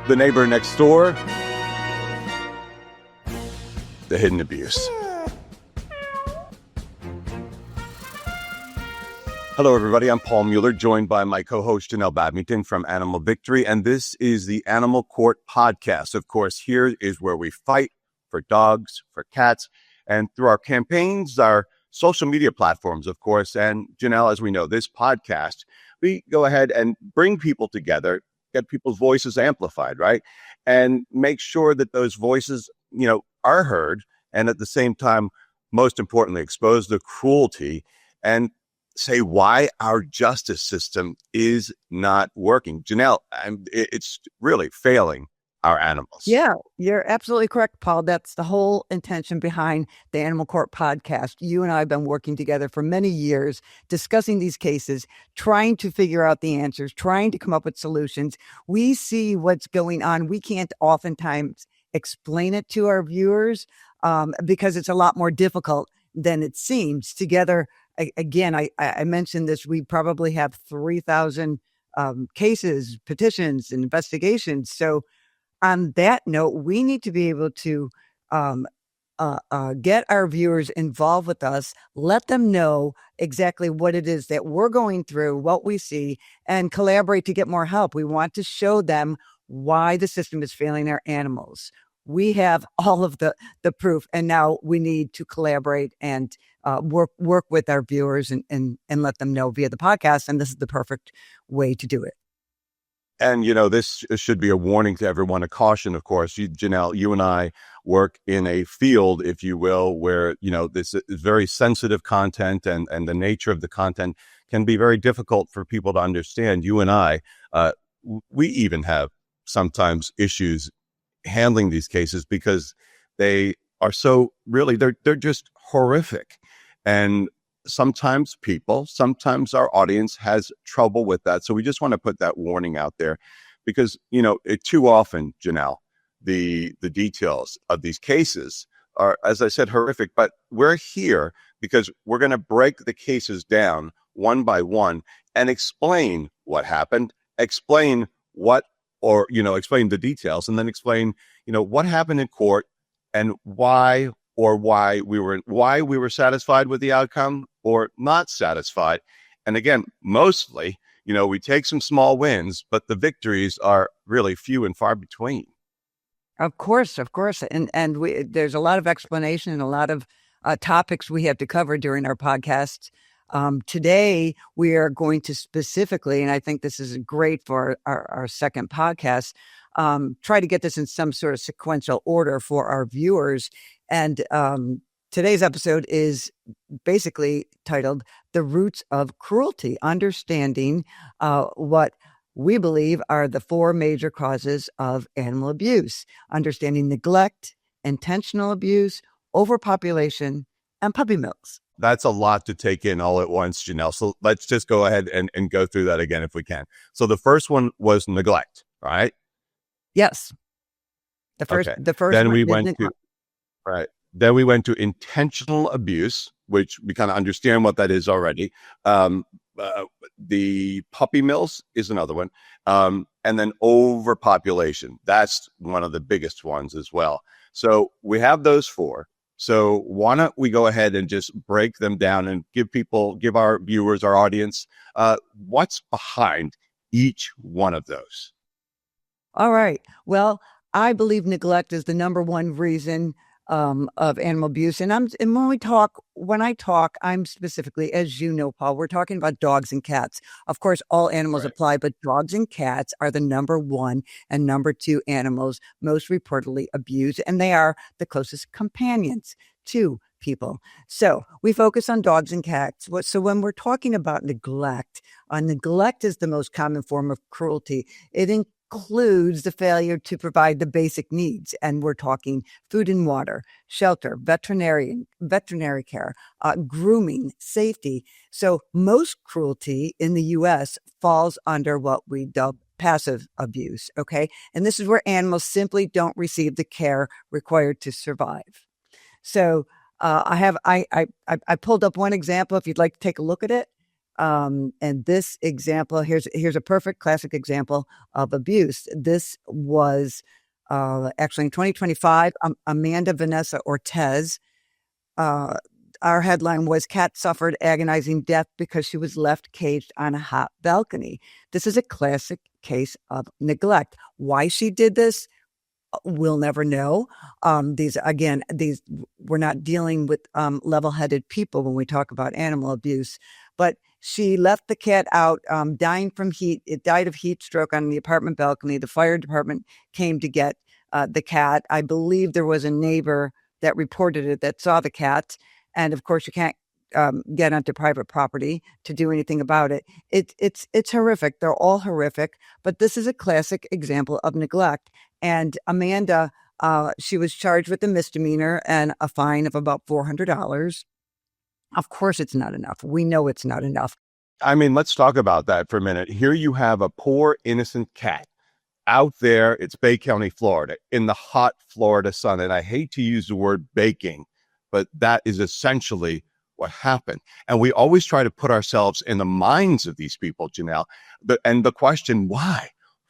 the neighbor next door, the hidden abuse. Hello, everybody. I'm Paul Mueller, joined by my co-host Janelle Badminton from Animal Victory, and this is the Animal Court Podcast. Of course, here is where we fight for dogs, for cats, and through our campaigns, our social media platforms, of course. And Janelle, as we know, this podcast, we go ahead and bring people together, get people's voices amplified, right? And make sure that those voices, are heard. And at the same time, most importantly, expose the cruelty and say why our justice system is not working. Janelle, it's really failing our animals. Yeah, you're absolutely correct, Paul. That's the whole intention behind the Animal Court Podcast. You and I have been working together for many years, discussing these cases, trying to figure out the answers, trying to come up with solutions. We see what's going on. We can't oftentimes explain it to our viewers because it's a lot more difficult than it seems. Together, again, I mentioned this, we probably have 3,000 cases, petitions, and investigations. So on that note, we need to be able to get our viewers involved with us, let them know exactly what it is that we're going through, what we see, and collaborate to get more help. We want to show them why the system is failing our animals. We have all of the proof, and now we need to collaborate and work with our viewers and let them know via the podcast. And this is the perfect way to do it. And, this should be a warning to everyone, a caution, of course. Janelle, you and I work in a field, if you will, where, this is very sensitive content and the nature of the content can be very difficult for people to understand. You and I, we even have sometimes issues handling these cases because they are so really, they're just horrific. And sometimes our audience has trouble with that. So we just want to put that warning out there because, too often, Janelle, the details of these cases are, as I said, horrific, but we're here because we're going to break the cases down one by one and explain what happened, explain the details, and then explain, what happened in court and why we were satisfied with the outcome or not satisfied. And again, mostly, we take some small wins, but the victories are really few and far between. Of course. And there's a lot of explanation and a lot of topics we have to cover during our podcast. Today, we are going to specifically, and I think this is great for our second podcast, try to get this in some sort of sequential order for our viewers. And today's episode is basically titled The Roots of Cruelty, understanding what we believe are the four major causes of animal abuse, understanding neglect, intentional abuse, overpopulation, and puppy mills. That's a lot to take in all at once, Janelle. So let's just go ahead and go through that again if we can. So the first one was neglect, right? Yes. The first then we went to right. Then we went to intentional abuse, which we kind of understand what that is already. The puppy mills is another one. And then overpopulation. That's one of the biggest ones as well. So we have those four. So why don't we go ahead and just break them down and give our viewers, our audience, what's behind each one of those? All right. Well, I believe neglect is the number one reason of animal abuse. And when I talk, I'm specifically, as you know, Paul, we're talking about dogs and cats. Of course, all animals apply, but dogs and cats are the number one and number two animals most reportedly abused, and they are the closest companions to people. So we focus on dogs and cats. So when we're talking about neglect, neglect is the most common form of cruelty. It includes the failure to provide the basic needs. And we're talking food and water, shelter, veterinary care, grooming, safety. So most cruelty in the U.S. falls under what we dub passive abuse. Okay. And this is where animals simply don't receive the care required to survive. So I pulled up one example if you'd like to take a look at it. And this example, here's a perfect classic example of abuse. This was actually in 2025, Amanda Vanessa Ortez. Uh, our headline was Cat Suffered Agonizing Death Because She Was Left Caged on a Hot Balcony. This is a classic case of neglect. Why she did this, we'll never know. These we're not dealing with level-headed people when we talk about animal abuse, but she left the cat out, dying from heat. It died of heat stroke on the apartment balcony. The fire department came to get the cat. I believe there was a neighbor that reported it, that saw the cat, and of course you can't get onto private property to do anything about it. It's horrific. They're all horrific, but this is a classic example of neglect. And Amanda, she was charged with a misdemeanor and a fine of about $400. Of course, it's not enough. We know it's not enough. I mean, let's talk about that for a minute. Here you have a poor, innocent cat out there. It's Bay County, Florida, in the hot Florida sun. And I hate to use the word baking, but that is essentially what happened. And we always try to put ourselves in the minds of these people, Janelle. And the question, why?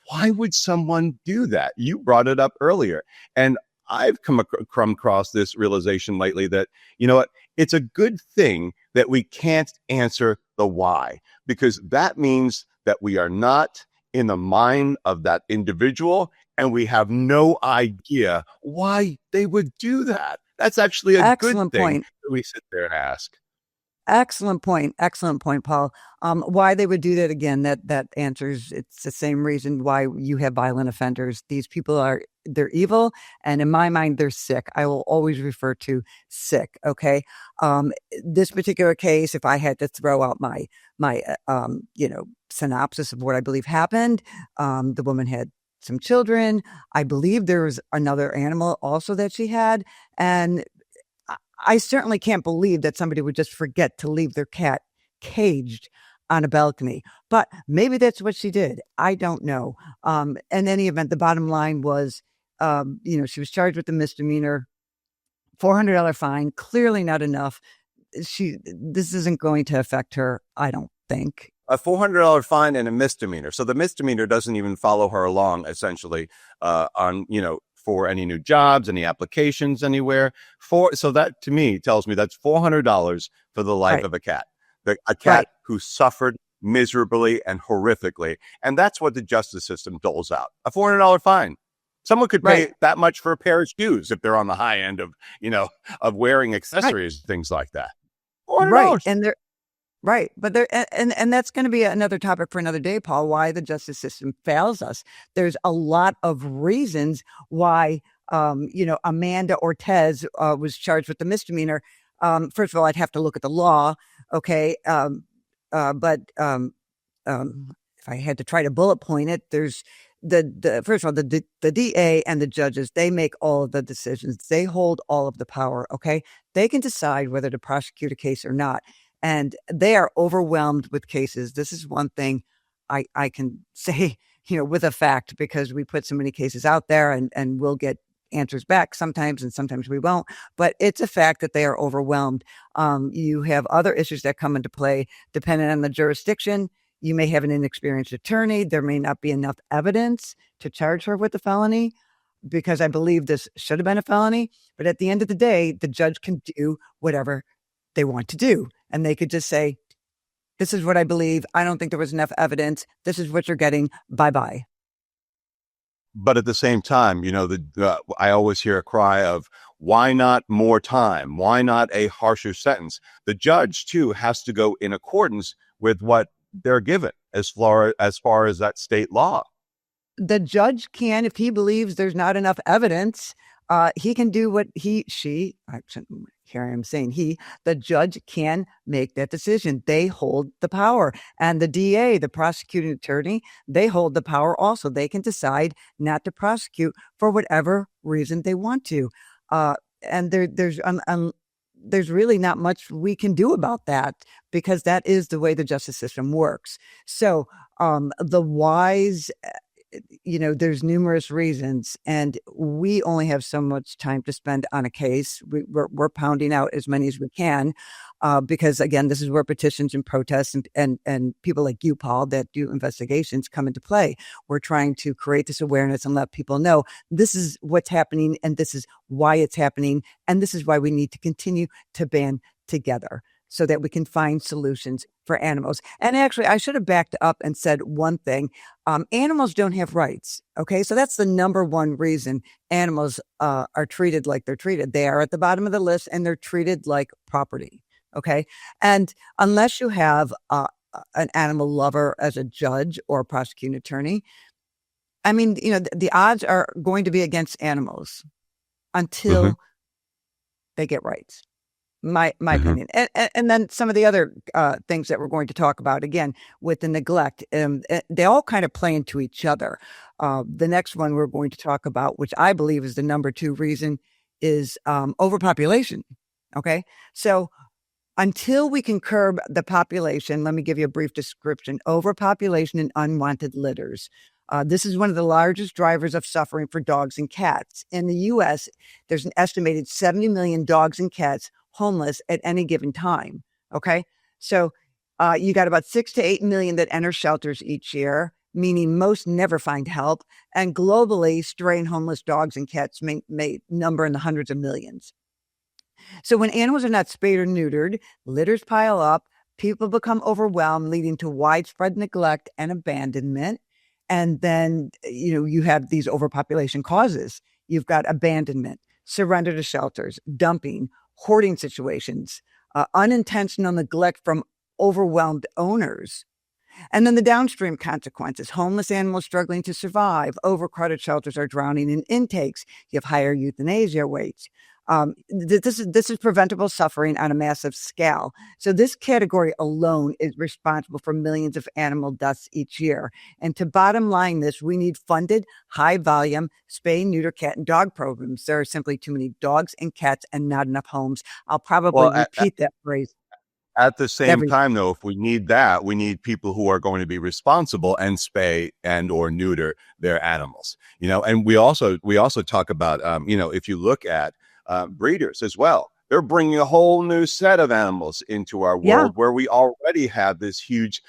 Why would someone do that? You brought it up earlier. And I've come across this realization lately that, you know what, it's a good thing that we can't answer the why, because that means that we are not in the mind of that individual and we have no idea why they would do that. That's actually a Excellent good thing point. that we sit there and ask. Excellent point. Excellent point, Paul. Why they would do that again, that answers, it's the same reason why you have violent offenders. These people they're evil, and in my mind, they're sick. I will always refer to sick, okay? This particular case, if I had to throw out my synopsis of what I believe happened, the woman had some children. I believe there was another animal also that she had, and I certainly can't believe that somebody would just forget to leave their cat caged on a balcony, but maybe that's what she did. I don't know. In any event, the bottom line was, she was charged with a misdemeanor, $400 fine, clearly not enough. This isn't going to affect her, I don't think. A $400 fine and a misdemeanor. So the misdemeanor doesn't even follow her along, essentially, for any new jobs, any applications anywhere. So that to me tells me that's $400 for the life Right. of a cat. A cat Right. who suffered miserably and horrifically. And that's what the justice system doles out. A $400 fine. Someone could pay Right. that much for a pair of shoes if they're on the high end of, of wearing Right. accessories, things like that. Right. $400. And they're right. But there, and that's going to be another topic for another day, Paul, why the justice system fails us. There's a lot of reasons why, Amanda Ortez was charged with the misdemeanor. First of all, I'd have to look at the law. Okay. But if I had to try to bullet point it, there's first of all, the DA and the judges, they make all of the decisions. They hold all of the power. Okay. They can decide whether to prosecute a case or not. And they are overwhelmed with cases. This is one thing I can say, with a fact, because we put so many cases out there and we'll get answers back sometimes and sometimes we won't. But it's a fact that they are overwhelmed. You have other issues that come into play depending on the jurisdiction. You may have an inexperienced attorney. There may not be enough evidence to charge her with a felony, because I believe this should have been a felony. But at the end of the day, the judge can do whatever they want to do. And they could just say, this is what I believe. I don't think there was enough evidence. This is what you're getting. Bye-bye. But at the same time, I always hear a cry of, why not more time? Why not a harsher sentence? The judge, too, has to go in accordance with what they're given as far as that state law. The judge can, if he believes there's not enough evidence, he can do what here I am saying the judge can make that decision. They hold the power. And the DA, the prosecuting attorney, they hold the power also. They can decide not to prosecute for whatever reason they want to. And there's really not much we can do about that, because that is the way the justice system works. So the whys, there's numerous reasons, and we only have so much time to spend on a case. We're pounding out as many as we can. because again, this is where petitions and protests and people like you, Paul, that do investigations come into play. We're trying to create this awareness and let people know this is what's happening and this is why it's happening. And this is why we need to continue to band together so that we can find solutions for animals. And actually, I should have backed up and said one thing. Animals don't have rights. Okay. So that's the number one reason animals are treated like they're treated. They are at the bottom of the list and they're treated like property. Okay. And unless you have an animal lover as a judge or a prosecuting attorney, I mean, the odds are going to be against animals Mm-hmm. until they get rights. My Mm-hmm. opinion. And then some of the other things that we're going to talk about again with the neglect, they all kind of play into each other. The next one we're going to talk about, which I believe is the number two reason, is overpopulation. Okay. So until we can curb the population, let me give you a brief description. Overpopulation and unwanted litters. This is one of the largest drivers of suffering for dogs and cats. In the US, there's an estimated 70 million dogs and cats homeless at any given time. Okay. So you got about 6 to 8 million that enter shelters each year, meaning most never find help. And globally, stray and homeless dogs and cats may number in the hundreds of millions. So when animals are not spayed or neutered, litters pile up, people become overwhelmed, leading to widespread neglect and abandonment. And then, you have these overpopulation causes. You've got abandonment, surrender to shelters, dumping, hoarding situations, unintentional neglect from overwhelmed owners. And then the downstream consequences: homeless animals struggling to survive, overcrowded shelters are drowning in intakes, you have higher euthanasia rates. This is preventable suffering on a massive scale. So this category alone is responsible for millions of animal deaths each year. And to bottom line this, we need funded, high volume spay, neuter, cat, and dog programs. There are simply too many dogs and cats and not enough homes. I'll probably Well, repeat that phrase at the same every. time, though, if we need that, we need people who are going to be responsible and spay and or neuter their animals. And we also talk about, if you look at breeders as well, they're bringing a whole new set of animals into our Yeah. world where we already have this huge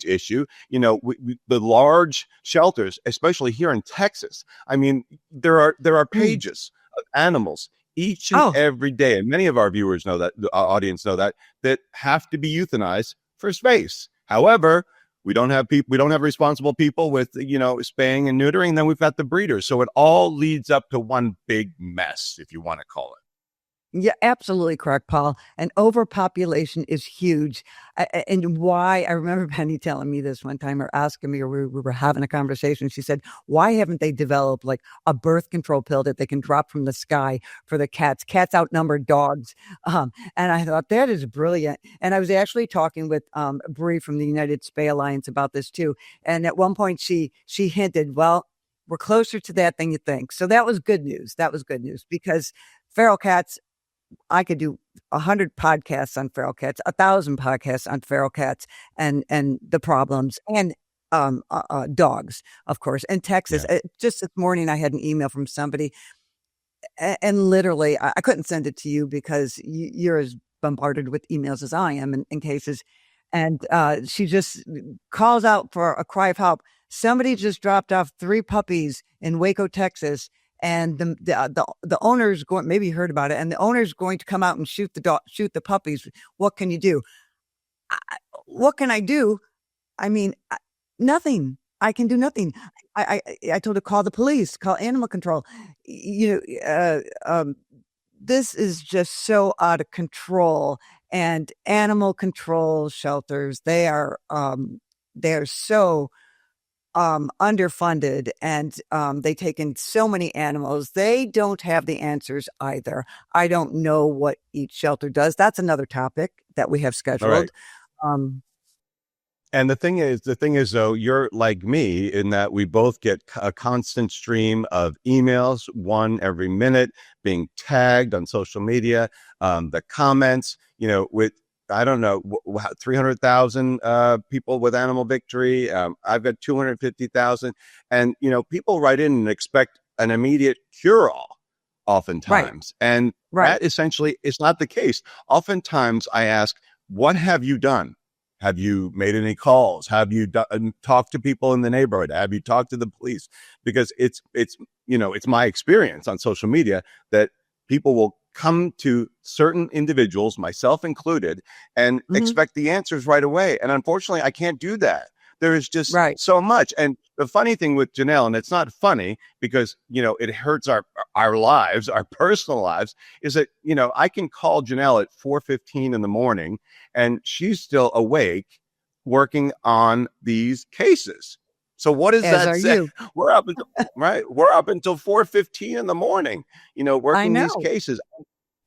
issue. The large shelters, especially here in Texas. I mean, there are Mm. pages of animals each and Oh, every day, and many of our viewers know that, our audience know that have to be euthanized for space. However, we don't have responsible people with, spaying and neutering. Then we've got the breeders. So it all leads up to one big mess, if you want to call it. yeah, absolutely correct, Paul. And overpopulation is huge. And why, I remember Penny telling me this one time, or asking me, or we were having a conversation. She said, why haven't they developed like a birth control pill that they can drop from the sky for the cats? Cats outnumber dogs. And I thought that is brilliant. And I was actually talking with Bree from the United Spay Alliance about this too. And at one point she hinted, well, we're closer to that than you think. So that was good news. That was good news because feral cats, I could do 100 podcasts on feral cats, 1,000 podcasts on feral cats and the problems, and dogs, of course. In Texas, Yeah. just this morning, I had an email from somebody, and literally, I couldn't send it to you because you're as bombarded with emails as I am in cases. And she just calls out for a cry of help. Somebody just dropped off 3 puppies in Waco, Texas, and the owner's going. Maybe you heard about it, and the owner's going to come out and shoot the puppies. What can you do? I, what can I do? I mean, nothing. I can do nothing. I told her, call the police, call animal control. This is just so out of control. And animal control shelters, they're so underfunded, and they take in so many animals. They don't have the answers either. I don't know what each shelter does. That's another topic that we have All right. scheduled. Um, And the thing is, though, you're like me in that we both get a constant stream of emails, one every minute, being tagged on social media. The comments, with I don't know, 300,000 people with Animal Victory. I've got 250,000, and people write in and expect an immediate cure all. Right. oftentimes. And Right. that essentially is not the case. Oftentimes I ask, what have you done? Have you made any calls? Have you talked to people in the neighborhood? Have you talked to the police? Because it's my experience on social media that people will come to certain individuals, myself included, and Hmm. expect the answers right away. And unfortunately, I can't do that. There is just Right. so much. And the funny thing with Janelle, and it's not funny because, it hurts our lives, our personal lives, is that, I can call Janelle at 4:15 in the morning and she's still awake working on these cases. So what does As that are say? you. We're up until right. We're up until 4:15 in the morning, I working these know, cases.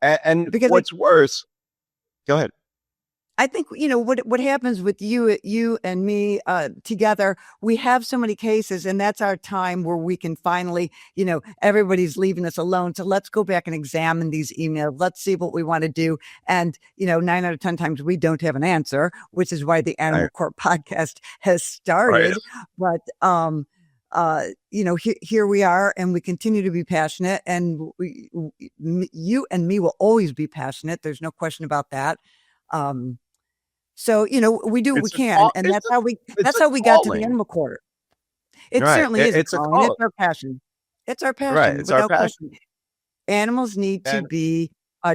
And because what's worse, go ahead. I think what happens with you and me together. We have so many cases, and that's our time where we can finally, everybody's leaving us alone. So let's go back and examine these emails. Let's see what we want to do. And 9 out of 10 times we don't have an answer, which is why the Animal Right. Court podcast has Right. started. But here we are, and we continue to be passionate, and you and me will always be passionate. There's no question about that. Um, so, we do what we It's a can, call. and It's that's a how we got to the calling. animal court. It Right. certainly is a It's a calling. It's call. our passion. It's our Right. passion It's our without passion. question. Animals need to And be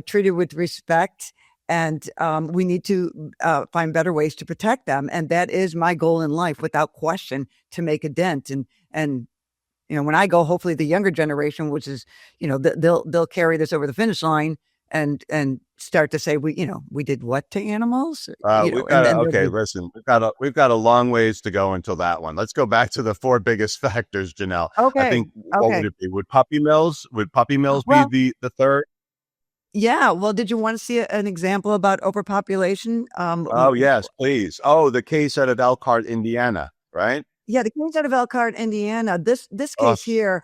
treated with respect, and we need to find better ways to protect them. And that is my goal in life, without question, to make a dent. And when I go, hopefully the younger generation, which is, they'll carry this over the finish line and start to say, we did what to animals, we've got and to then they'll okay. be Listen, we've got a long ways to go until that one. Let's go back to the four biggest factors, Janelle. I okay, think what would okay. it be? Would puppy mills be Well, the third? yeah. Well, did you want to see an example about overpopulation? Oh yes, please. Oh, the case out of Elkhart, Indiana, right? Yeah, the case out of Elkhart, Indiana. This Oh, case here,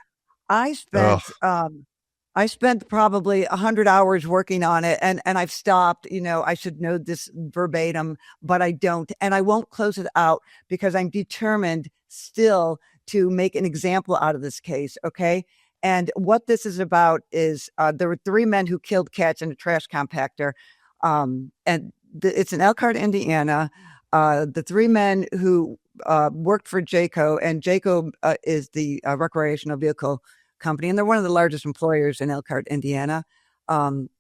I oh, spent I spent probably 100 hours working on it, and I've stopped. I should know this verbatim, but I don't, and I won't close it out because I'm determined still to make an example out of this case. Okay. And what this is about is there were three men who killed cats in a trash compactor. And it's in Elkhart, Indiana. The three men who worked for Jayco, and Jayco is the recreational vehicle company, and they're one of the largest employers in Elkhart, Indiana. Um,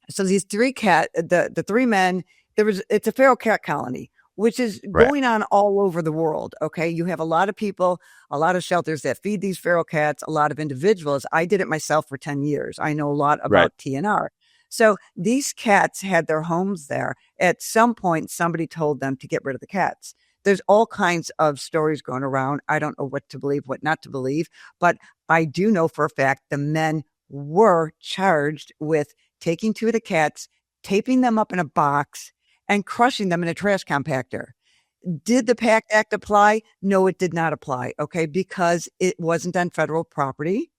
so these the three men, it's a feral cat colony, which is right, going on all over the world. Okay. You have a lot of people, a lot of shelters that feed these feral cats, a lot of individuals. I did it myself for 10 years. I know a lot right. about TNR. So these cats had their homes there. At some point, somebody told them to get rid of the cats. There's all kinds of stories going around. I don't know what to believe, what not to believe, but I do know for a fact the men were charged with taking two of the cats, taping them up in a box, and crushing them in a trash compactor. Did the PACT Act apply? No, it did not apply. Okay. Because it wasn't on federal property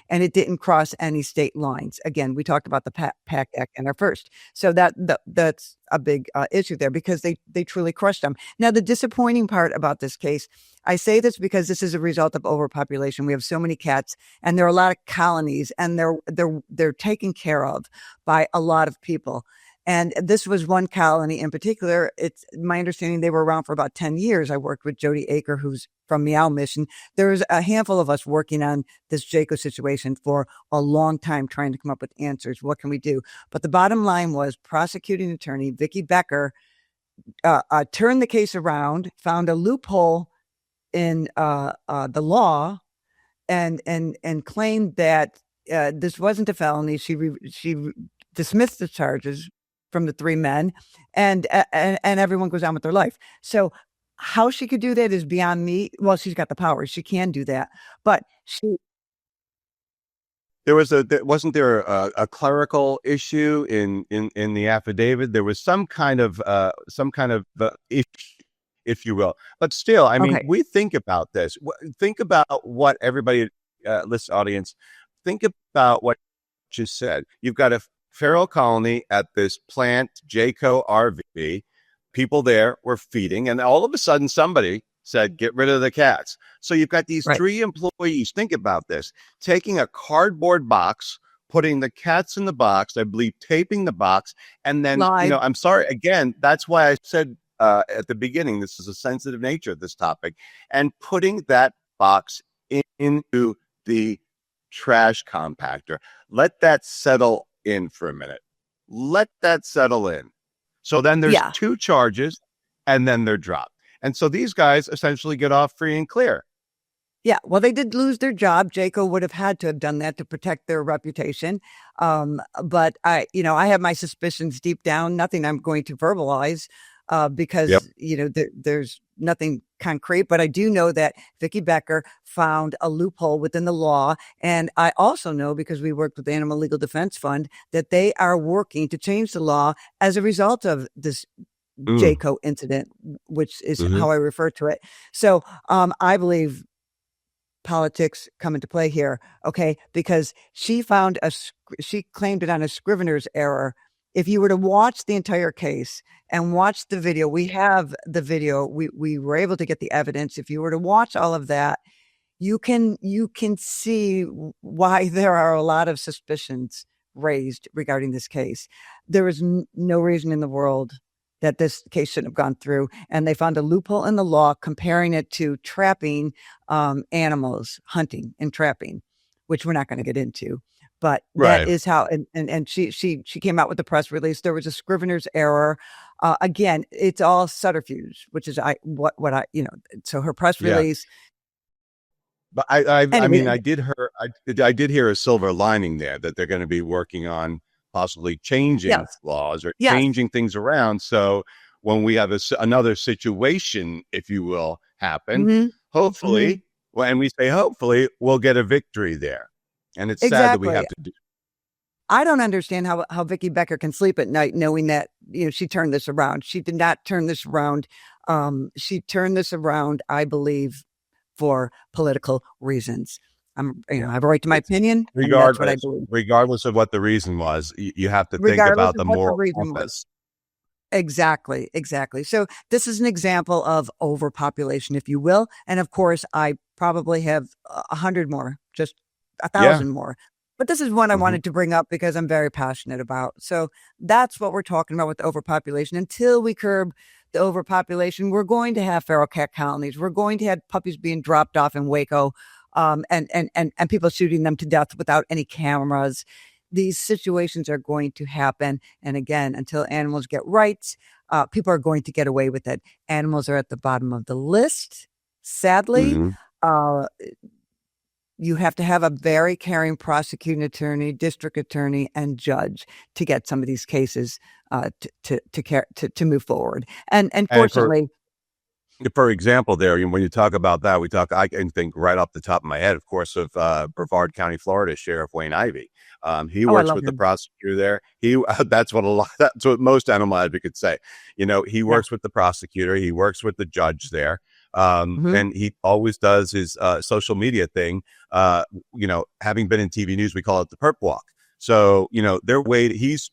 and it didn't cross any state lines. Again, we talked about the PACT Act in our first. So that's a big issue there because they truly crushed them. Now, the disappointing part about this case, I say this because this is a result of overpopulation. We have so many cats, and there are a lot of colonies, and they're taken care of by a lot of people. And this was one colony in particular. It's my understanding they were around for about 10 years. I worked with Jody Aker, who's from Meow Mission. There's a handful of us working on this Jayco situation for a long time, trying to come up with answers. What can we do? But the bottom line was prosecuting attorney Vicki Becker turned the case around, found a loophole in the law, and claimed that this wasn't a felony. She dismissed the charges from the three men, and everyone goes on with their life. So how she could do that is beyond me. Well, she's got the power; she can do that, but she Wasn't there a clerical issue in the affidavit? There was some kind of issue, if you will. But still, I mean, okay, we think about this. Think about what everybody, listen, audience, think about what you said. You've got a feral colony at this plant, Jayco RV. People there were feeding, and all of a sudden, somebody said, "Get rid of the cats." So you've got these right, three employees. Think about this: taking a cardboard box, putting the cats in the box, I believe taping the box, and then, Live. I'm sorry, again, that's why I said at the beginning, this is a sensitive nature of this topic, and putting that box into the trash compactor. Let that settle in for a minute. Let that settle in. So then there's Yeah. two charges, and then they're dropped. And so these guys essentially get off free and clear. Yeah, well, they did lose their job. Jayco would have had to have done that to protect their reputation. But I have my suspicions deep down. Nothing I'm going to verbalize Yep. because there's nothing concrete. But I do know that Vicki Becker found a loophole within the law, and I also know because we worked with the Animal Legal Defense Fund that they are working to change the law as a result of this Mm. Jayco incident, which is Hmm. how I refer to it. So I believe politics come into play here, okay? Because she claimed it on a Scrivener's error. If you were to watch the entire case and watch the video, we have the video. We were able to get the evidence. If you were to watch all of that, you can see why there are a lot of suspicions raised regarding this case. There is no reason in the world that this case shouldn't have gone through, and they found a loophole in the law comparing it to trapping animals, hunting and trapping, which we're not going to get into. But that Right. is how, and she came out with the press release. There was a Scrivener's error. Again, it's all subterfuge, which is what I So her press Yeah. release. But I Anyway, mean, I did hear a silver lining there that they're going to be working on possibly changing yes, laws or yes. changing things around. So when we have another situation, if you will, happen, Hmm. Hmm. hopefully, when we say hopefully, we'll get a victory there. And it's sad that we Exactly. have to do. I don't understand how Vicki Becker can sleep at night knowing that she turned this around. She did not turn this around. She turned this around, I believe, for political reasons. I have a right to my It's opinion, and that's what I regardless, believe, regardless of what the reason was. You have to think regardless about of the what the moral reason was. compass. Exactly, exactly. So this is an example of overpopulation, if you will. And of course, I probably have 100 more, just a Yeah. thousand more. But this is one I Hmm. wanted to bring up because I'm very passionate about. So that's what we're talking about with overpopulation. Until we curb the overpopulation, we're going to have feral cat colonies. We're going to have puppies being dropped off in Waco, and people shooting them to death without any cameras. These situations are going to happen. And again, until animals get rights, people are going to get away with it. Animals are at the bottom of the list. Sadly, Hmm. uh, you have to have a very caring prosecuting attorney, district attorney, and judge to get some of these cases to move forward. And And fortunately, for example, there, when you talk about that, I can think right off the top of my head, of course, of Brevard County, Florida, Sheriff Wayne Ivey. He oh, I works love with the him. prosecutor there. That's what most animal advocates say. He Yeah. works with the prosecutor. He works with the judge there. Hmm. And he always does his social media thing. Having been in TV news, we call it the perp walk. So, they're waiting. He's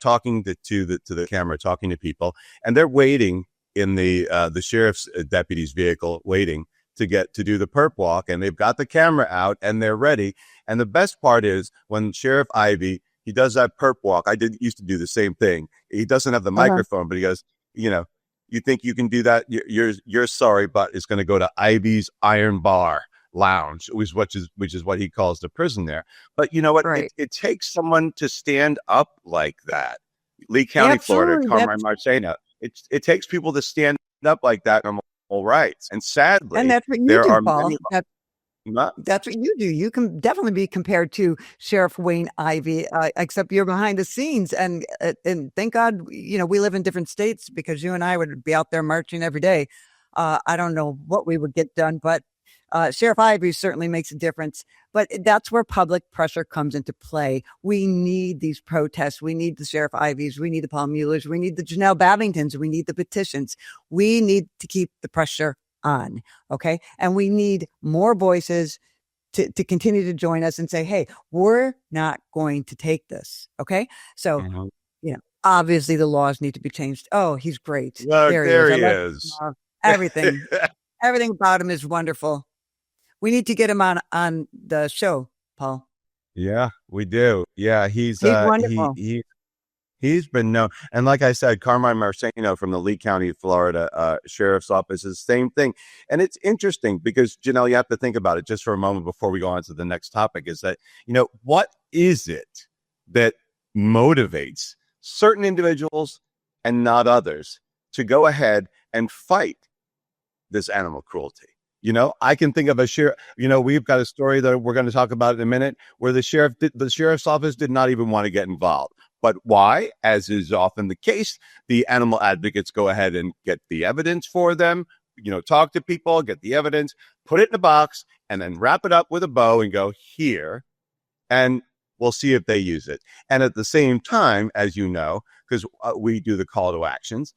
talking to the camera, talking to people, and they're waiting in the sheriff's deputy's vehicle, waiting to get to do the perp walk, and they've got the camera out and they're ready. And the best part is when Sheriff Ivy, he does that perp walk. Used to do the same thing. He doesn't have the Uh-huh. microphone, but he goes, you think you can do that? You're sorry, but it's going to go to Ivy's Iron Bar Lounge, which is what he calls the prison there. But you know what? It Right. it takes someone to stand up like that. Lee County, Florida, Absolutely. Carmine Marcena. It takes people to stand up like that in normal rights. And And sadly, that's what you there do, are Paul. many not. That's what you do. You can definitely be compared to Sheriff Wayne Ivey, except you're behind the scenes. And thank God, we live in different states because you and I would be out there marching every day. I don't know what we would get done, but Sheriff Ivey certainly makes a difference. But that's where public pressure comes into play. We need these protests. We need the Sheriff Ivies. We need the Paul Muellers. We need the Janelle Babingtons. We need the petitions. We need to keep the pressure on. Okay. And we need more voices to continue to join us and say, hey, we're not going to take this. Okay. So, Mhm. obviously the laws need to be changed. Oh, he's great. Look, There he there is. I he love is. everything. Everything about him is wonderful. We need to get him on the show, Paul. Yeah, we do. Yeah, He's wonderful. he's been known, and like I said, Carmine Marceno from the Lee County, Florida Sheriff's Office is the same thing. And it's interesting because, Janelle, you have to think about it just for a moment before we go on to the next topic. Is that, what is it that motivates certain individuals and not others to go ahead and fight this animal cruelty? I can think of a sheriff. We've got a story that we're going to talk about in a minute where the sheriff's office did not even want to get involved. But why? As is often the case, the animal advocates go ahead and get the evidence for them, talk to people, get the evidence, put it in a box, and then wrap it up with a bow and go, here, and we'll see if they use it. And at the same time, as you know, because we do the call to actions,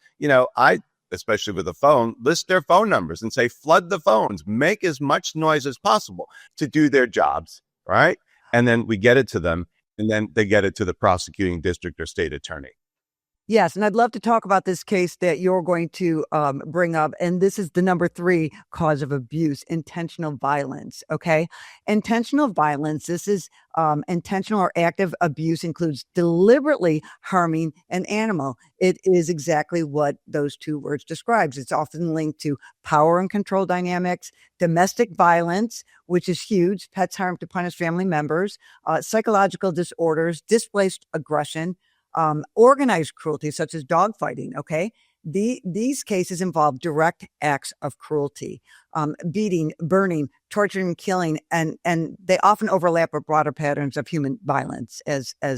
I, especially with the phone, list their phone numbers and say, flood the phones, make as much noise as possible to do their jobs, right? And then we get it to them, and then they get it to the prosecuting district or state attorney. Yes, and I'd love to talk about this case that you're going to bring up. And this is the number 3 cause of abuse, intentional violence. Okay. Intentional violence. This is intentional or active abuse includes deliberately harming an animal. It is exactly what those 2 words describes. It's often linked to power and control dynamics, domestic violence, which is huge, pets harmed to punish family members, psychological disorders, displaced aggression, organized cruelty, such as dogfighting. Okay. These cases involve direct acts of cruelty, beating, burning, torturing, killing, and they often overlap with broader patterns of human violence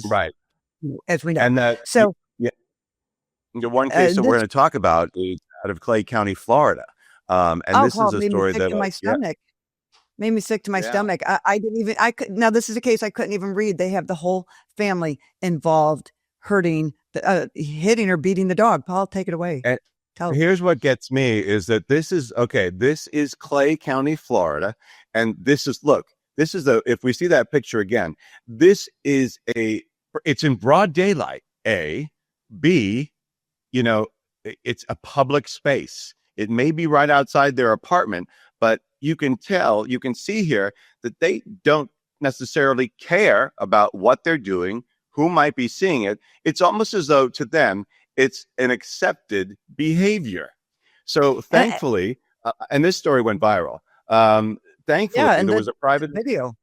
Right. as we know. And So yeah, the one case that we're going to talk about is out of Clay County, Florida. And this Paul, is a made me story sick that, to my stomach. Made me sick to my yeah. stomach. I didn't even, now this is a case I couldn't even read. They have the whole family involved, hitting or beating the dog. Paul, take it away. And Tell. here's what gets me is that this is Clay County, Florida. And this is if we see that picture again, it's in broad daylight, A. B, it's a public space. It may be right outside their apartment, but you can see here that they don't necessarily care about what they're doing, who might be seeing it. It's almost as though to them, it's an accepted behavior. So thankfully, and this story went viral. Thankfully, there was a private video.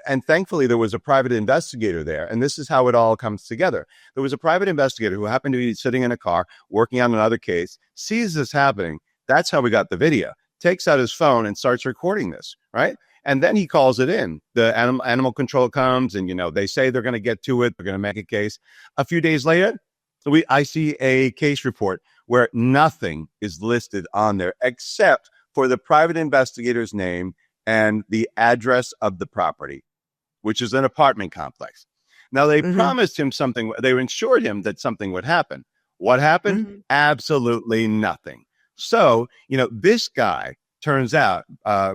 And thankfully, there was a private investigator there. And this is how it all comes together. There was a private investigator who happened to be sitting in a car working on another case, sees this happening. That's how we got the video. Takes out his phone and starts recording this, right? And then he calls it in. The animal control comes and, they say they're going to get to it. They're going to make a case. A few days later, I see a case report where nothing is listed on there except for the private investigator's name and the address of the property, which is an apartment complex. Now, they promised him something. They assured him that something would happen. What happened? Mm-hmm. Absolutely nothing. So, this guy, turns out,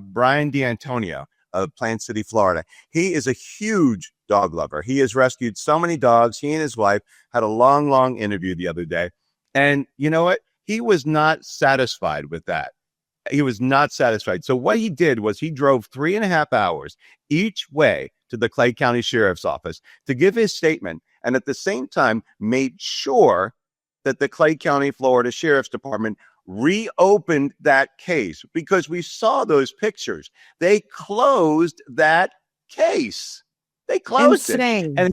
Brian D'Antonio of Plant City, Florida, he is a huge dog lover. He has rescued so many dogs. He and his wife had a long, long interview the other day. And you know what? He was not satisfied with that. He was not satisfied. So what he did was he drove 3.5 hours each way to the Clay County Sheriff's Office to give his statement, and at the same time made sure that the Clay County, Florida Sheriff's Department reopened that case, because we saw those pictures. They closed that case. They closed it. And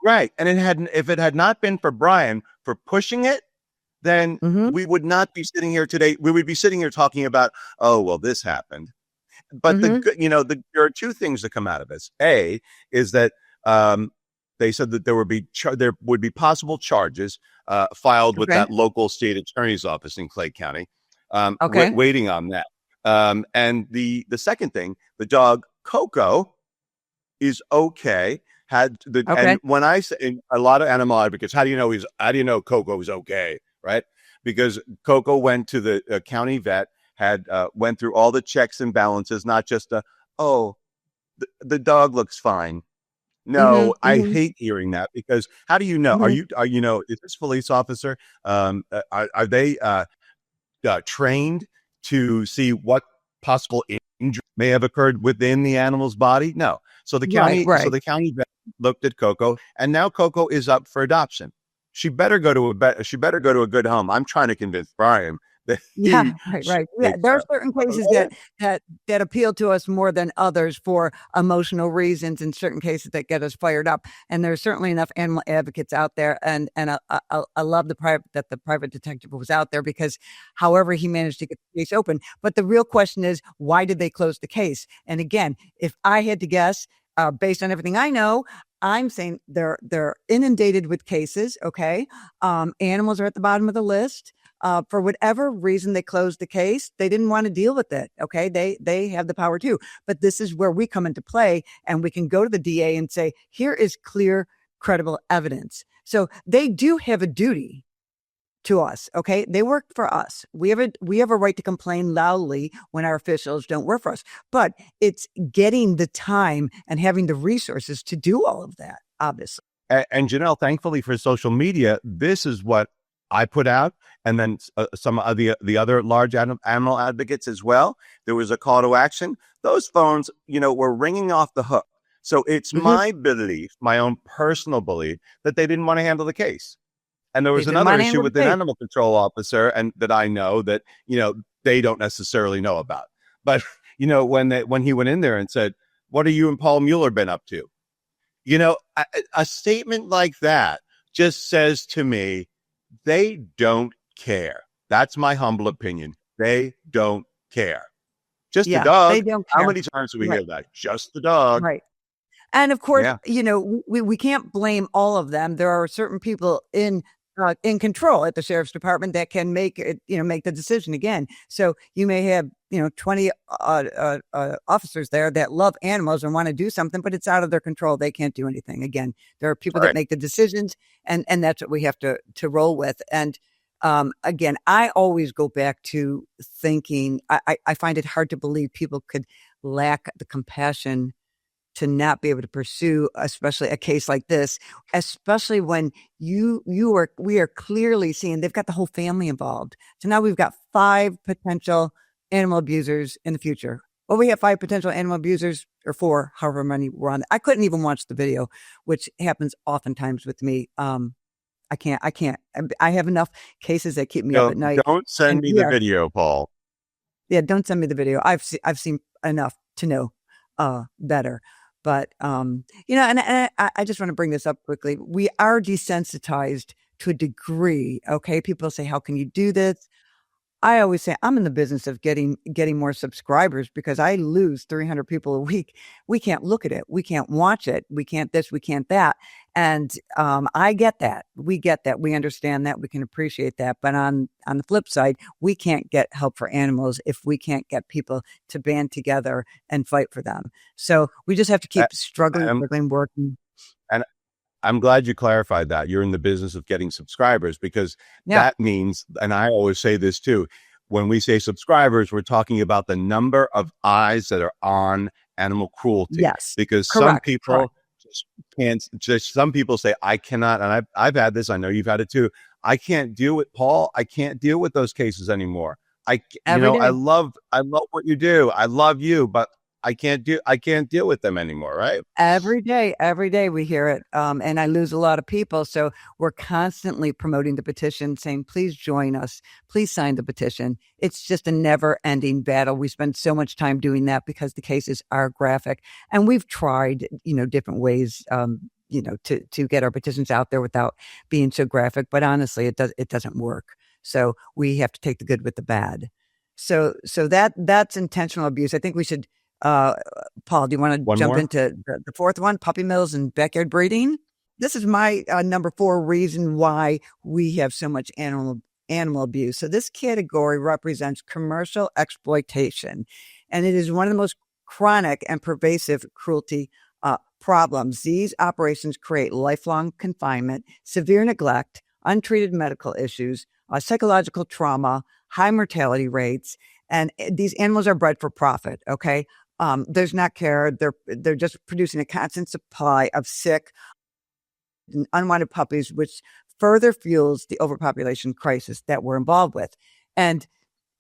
right. And if it had not been for Brian for pushing it, then we would not be sitting here today. We would be sitting here talking about, oh, well, this happened. But there are 2 things that come out of this. A is that they said that there would be possible charges filed with that local state attorney's office in Clay County. Waiting on that. And the second thing, the dog Coco is okay. And when I say, a lot of animal advocates, how do you know Coco is okay? Right? Because Coco went to the county vet, went through all the checks and balances, not just the dog looks fine. No, I hate hearing that, because how do you know? Is this police officer? Are they trained to see what possible injury may have occurred within the animal's body? No. So the Right, county, so right. the county vet looked at Coco, and now Coco is up for adoption. She better go to a good home. I'm trying to convince Brian that he Yeah, right, should right. Yeah, take there are her. certain cases that appeal to us more than others for emotional reasons. In certain cases that get us fired up, and there's certainly enough animal advocates out there. And I love the private detective was out there because, however, he managed to get the case open. But the real question is, why did they close the case? And again, if I had to guess, based on everything I know, I'm saying they're inundated with cases. Okay, animals are at the bottom of the list. For whatever reason, they closed the case. They didn't want to deal with it. Okay, they have the power too. But this is where we come into play, and we can go to the DA and say, here is clear, credible evidence. So they do have a duty to us. Okay, they work for us. We have a right to complain loudly when our officials don't work for us. But it's getting the time and having the resources to do all of that. Obviously, And Janelle, thankfully for social media, this is what I put out, and then some of the other large animal advocates as well. There was a call to action. Those phones, were ringing off the hook. So it's hmm my belief, my own personal belief, that they didn't want to handle the case. And there they was didn't another mind issue handling with the an case. animal control officer, and that I know that they don't necessarily know about. But when he went in there and said, "What are you and Paul Mueller been up to?" A statement like that just says to me, they don't care. That's my humble opinion. They don't care. Just the Yeah, they dog. don't How care. many times do we Right, hear that? Just the dog. right. And of course, Yeah. we can't blame all of them. There are certain people in control at the sheriff's department that can make it, make the decision again. So you may have 20 officers there that love animals and want to do something, but it's out of their control. They can't do anything. Again, there are people All that right. make the decisions, and that's what we have to roll with. And again, I always go back to thinking. I find it hard to believe people could lack the compassion to not be able to pursue, especially a case like this, especially when we are clearly seeing they've got the whole family involved. So now we've got five potential animal abusers in the future. Well, we have five potential animal abusers or four, however many were on. I couldn't even watch the video, which happens oftentimes with me. I can't. I have enough cases that keep me up at night. Don't send And me the video, Paul. yeah, don't send me the video. I've seen enough to know better. But and I just want to bring this up quickly. We are desensitized to a degree. Okay, people say, "How can you do this?" I always say I'm in the business of getting more subscribers because I lose 300 people a week. We can't look at it. We can't watch it. We can't this, we can't that. And I get that. We get that. We understand that. We can appreciate that. But on the flip side, we can't get help for animals if we can't get people to band together and fight for them. So we just have to Uh, keep struggling, Um, struggling, working. and I'm glad you clarified that. You're in the business of getting subscribers, because Yeah. that means, and I always say this too, when we say subscribers, we're talking about the number of eyes that are on animal cruelty, Yes. because some Correct. Correct. people just can't, just some people say, I cannot. And I've had this. I know you've had it too. I can't deal with Paul. I can't deal with those cases anymore. Every I day. love what you do. I love you, but I can't deal with them anymore. Right. Every day we hear it. And I lose a lot of people. So we're constantly promoting the petition, saying, please join us. Please sign the petition. It's just a never ending battle. We spend so much time doing that because the cases are graphic. And we've tried, different ways, to get our petitions out there without being so graphic. But honestly, it doesn't work. So we have to take the good with the bad. So that's intentional abuse. I think we should uh Paul, do you want to One jump more. into the fourth one, puppy mills and backyard breeding? This is my number four reason why we have so much animal abuse. So this category represents commercial exploitation, and it is one of the most chronic and pervasive cruelty problems. These operations create lifelong confinement, severe neglect, untreated medical issues, psychological trauma, high mortality rates, and these animals are bred for profit. Okay, there's not care. They're just producing a constant supply of sick and unwanted puppies, which further fuels the overpopulation crisis that we're involved with. And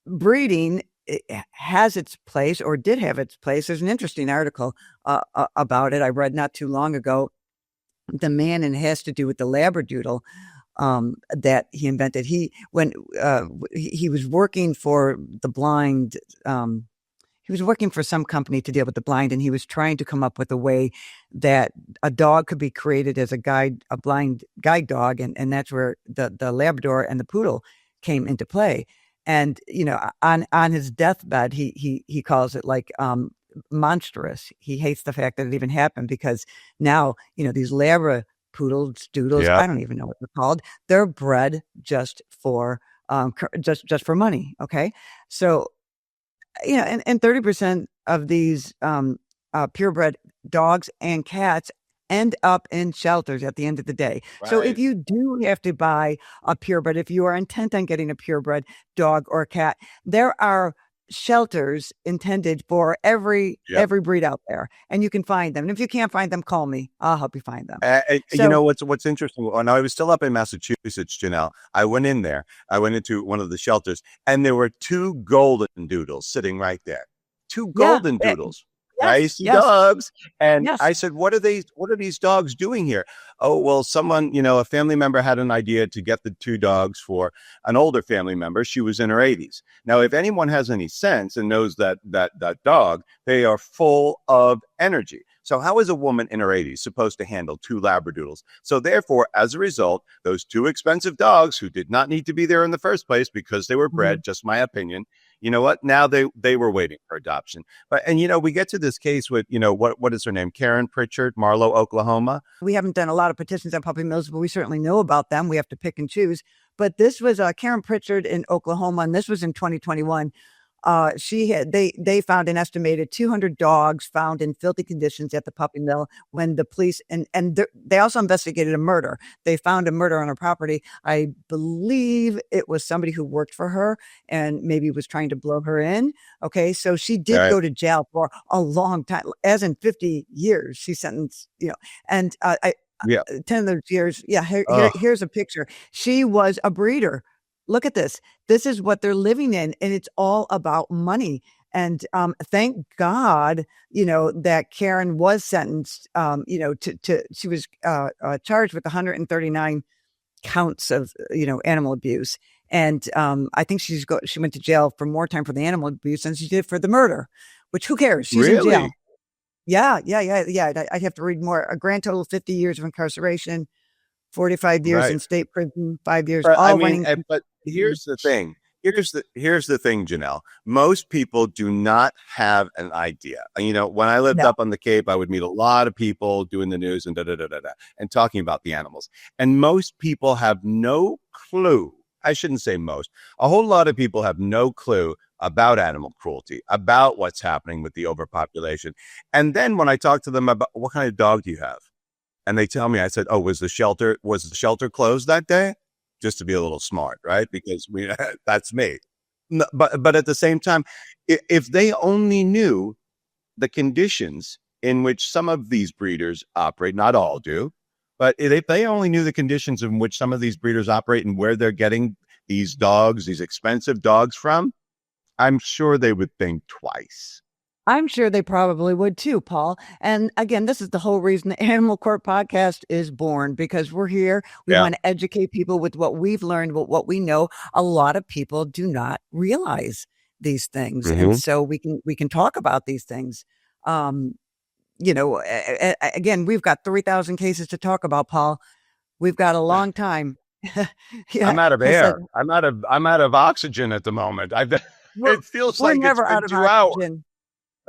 breeding it has its place, or did have its place. There's an interesting article about it I read not too long ago. The man, and it has to do with the Labradoodle that he invented. He was working for the blind. He was working for some company to deal with the blind, and he was trying to come up with a way that a dog could be created as a blind guide dog, and that's where the Labrador and the Poodle came into play. And on his deathbed, he calls it like monstrous. He hates the fact that it even happened, because now these Labra poodles, doodles, Yeah. I don't even know what they're called. They're bred just for just for money. Okay, so and 30% of these purebred dogs and cats end up in shelters at the end of the day. So if Right. you do have to buy a purebred, if you are intent on getting a purebred dog or cat, there are shelters intended for every Yep. breed out there, and you can find them. And if you can't find them, call me. I'll help you find them. You So know what's interesting? When I was still up in Massachusetts, Janelle, I went in there. I went into one of the shelters, and there were two golden doodles sitting right there. Two yeah, golden doodles, yes, feisty yes, dogs. And yes. I said, "What are these? What are these dogs doing here?" Oh, well, someone, a family member had an idea to get the two dogs for an older family member. She was in her 80s. Now, if anyone has any sense and knows that dog, they are full of energy. So how is a woman in her 80s supposed to handle two Labradoodles? So therefore, as a result, those two expensive dogs who did not need to be there in the first place because they were Mhm. bred, just my opinion, you know what? Now they were waiting for adoption. But we get to this case with, what is her name? Karen Pritchard, Marlow, Oklahoma. We haven't done a lot of petitions on puppy mills, but we certainly know about them. We have to pick and choose. But this was Karen Pritchard in Oklahoma, and this was in 2021. They found an estimated 200 dogs found in filthy conditions at the puppy mill when the police they also investigated a murder. They found a murder on her property. I believe it was somebody who worked for her and maybe was trying to blow her in. Okay, so she All did right. go to jail for a long time, as in 50 years. She sentenced, and I Yeah. 10 of those years. Yeah, Oh, here's a picture. She was a breeder. Look at this. This is what they're living in, and it's all about money. And thank God, that Karen was sentenced. She was charged with 139 counts of animal abuse, and I think she went to jail for more time for the animal abuse than she did for the murder. Which, who cares? She's in jail. really? Yeah, yeah, yeah, yeah. I'd have to read more. A grand total of 50 years of incarceration, 45 years Right. in state prison, 5 years, But I all mean, running. but here's the thing. Here's the thing, Janelle. Most people do not have an idea. When I lived No, up on the Cape, I would meet a lot of people doing the news and and talking about the animals. And most people have no clue. I shouldn't say most. A whole lot of people have no clue about animal cruelty, about what's happening with the overpopulation. And then when I talk to them about what kind of dog do you have? And they tell me, I said, "Oh, was the shelter closed that day?" Just to be a little smart, right? Because that's me. No, but at the same time, if they only knew the conditions in which some of these breeders operate, not all do, but if they only knew the conditions in which some of these breeders operate and where they're getting these dogs, these expensive dogs from, I'm sure they would think twice. I'm sure they probably would too, Paul. And again, this is the whole reason the Animal Court podcast is born, because we're here. We Yeah. want to educate people with what we've learned, with what we know. A lot of people do not realize these things, and Hmm. so we can talk about these things. Um, Again, we've got 3,000 cases to talk about, Paul. We've got a long time. Yeah, I'm out of I said air. I'm out of oxygen at the moment. we're It feels we're like it's never out been of 2 hours. oxygen.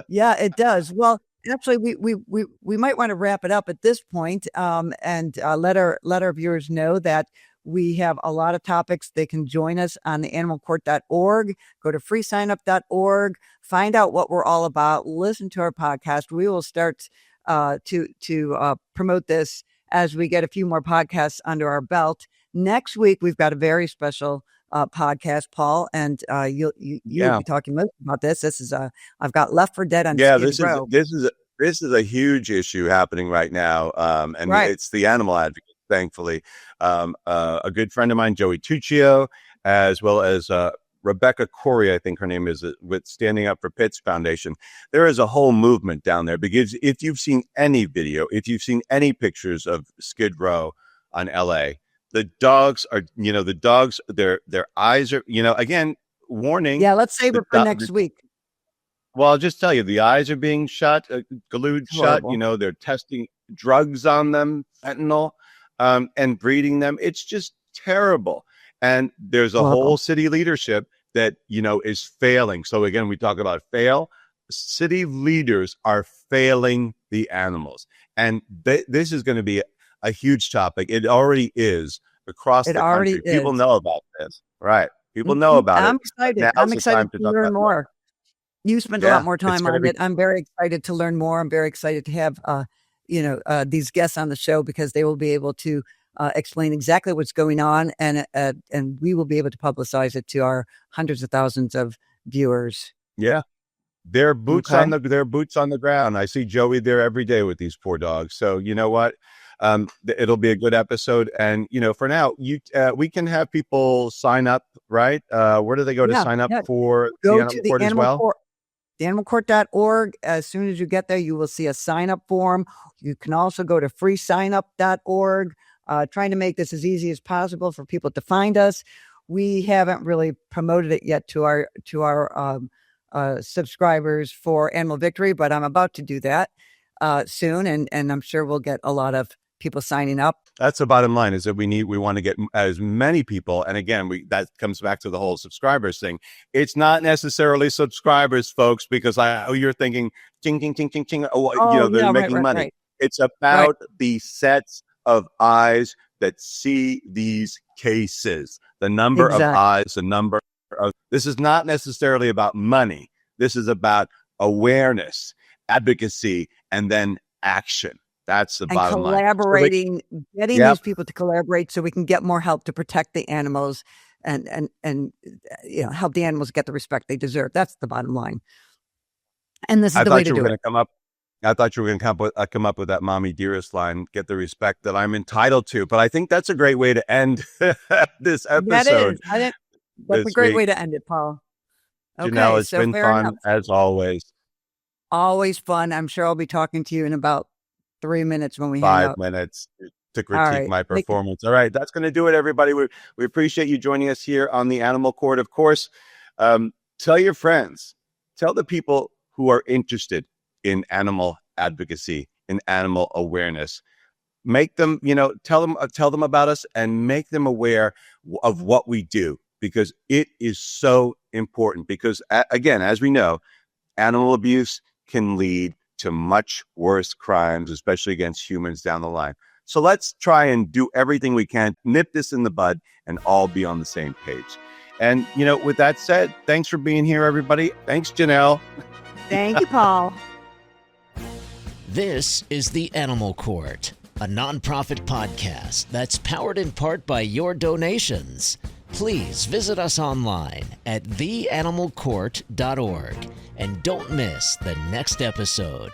Yeah, it does. Well, actually, we might want to wrap it up at this point, and let our viewers know that we have a lot of topics. They can join us on the animalcourt.org. Go to freesignup.org. Find out what we're all about. Listen to our podcast. We will start to promote this as we get a few more podcasts under our belt. Next week, we've got a very special podcast, Paul, and you will Yeah. be talking most about this. This is I've got Left for Dead on Yeah, Skid this is Row. this is this is a huge issue happening right now, and Right. it's the animal advocate. Thankfully, a good friend of mine, Joey Tuccio, as well as Rebecca Corey, I think her name is, with Standing Up for Pits Foundation. There is a whole movement down there, because if you've seen any video, if you've seen any pictures of Skid Row on LA, the dogs are, their eyes are, again, warning. Yeah, let's save it for next week. Well, I'll just tell you, the eyes are being shut, glued shut. They're testing drugs on them, fentanyl, and breeding them. It's just terrible. And there's a whole city leadership that, is failing. So again, we talk about fail. City leaders are failing the animals. And this is going to be a huge topic. It already is across the country. People know about this, right? People know about it. I'm excited. I'm excited to learn more. You spend a lot more time on it. I'm very excited to learn more. I'm very excited to have, these guests on the show, because they will be able to explain exactly what's going on, and we will be able to publicize it to our hundreds of thousands of viewers. Yeah, their boots on the ground. I see Joey there every day with these poor dogs. So you know what? It'll be a good episode. And for now, we can have people sign up, right? Where do they go to sign up for the Animal Court as well? theanimalcourt.org. As soon as you get there, you will see a sign-up form. You can also go to freesignup.org, trying to make this as easy as possible for people to find us. We haven't really promoted it yet to our subscribers for Animal Victory, but I'm about to do that soon, and I'm sure we'll get a lot of people signing up. That's the bottom line, is that we want to get as many people. And again, that comes back to the whole subscribers thing. It's not necessarily subscribers, folks, because you're thinking, ching, ching, ching, ching, ching. They're making money. Right. It's about the sets of eyes that see these cases, the number of eyes, this is not necessarily about money. This is about awareness, advocacy, and then action. That's the bottom line. Collaborating, getting these people to collaborate so we can get more help to protect the animals and help the animals get the respect they deserve. That's the bottom line. And this is the way to do it. I thought you were going to come up with that Mommy Dearest line, get the respect that I'm entitled to. But I think that's a great way to end this episode. That is. That's a great way to end it, Paul. Okay, Janelle, it's been fun as always. Always fun. I'm sure I'll be talking to you in about 3 minutes when we hang out. 5 minutes to critique my performance. All right. That's going to do it, everybody. We appreciate you joining us here on the Animal Court. Of course, tell your friends, tell the people who are interested in animal advocacy, in animal awareness. Make them, tell them about us and make them aware of what we do, because it is so important. Because again, as we know, animal abuse can lead to much worse crimes, especially against humans down the line. So let's try and do everything we can, nip this in the bud, and all be on the same page. And, with that said, thanks for being here, everybody. Thanks, Janelle. Thank you, Paul. This is The Animal Court, a nonprofit podcast that's powered in part by your donations. Please visit us online at theanimalcourt.org and don't miss the next episode.